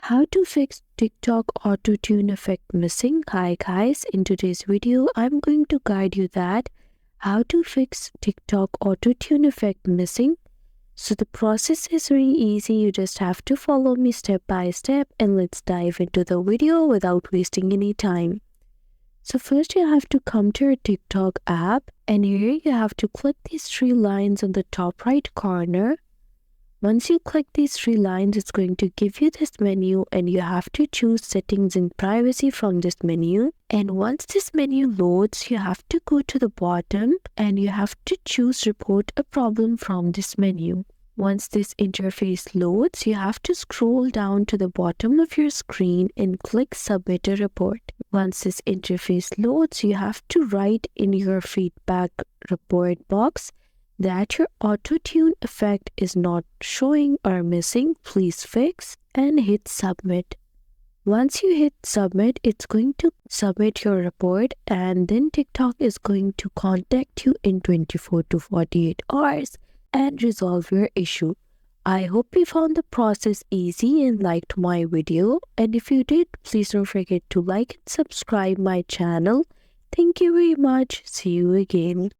How to fix TikTok Autotune effect missing. Hi guys, in today's video I'm going to guide you that how to fix TikTok Autotune effect missing. So the process is very easy. You just have to follow me step by step, and let's dive into the video without wasting any time. So first you have to come to your TikTok app, and here you have to click these three lines on the top right corner. Once you click these three lines, it's going to give you this menu, and you have to choose settings and privacy from this menu. And once this menu loads, you have to go to the bottom and you have to choose report a problem from this menu. Once this interface loads, you have to scroll down to the bottom of your screen and click submit a report. Once this interface loads, you have to write in your feedback report box that your Autotune effect is not showing or missing, please fix, and hit submit. Once you hit submit, it's going to submit your report, and then TikTok is going to contact you in 24 to 48 hours and resolve your issue. I hope you found the process easy and liked my video, and if you did, please don't forget to like and subscribe my channel. Thank you very much. See you again.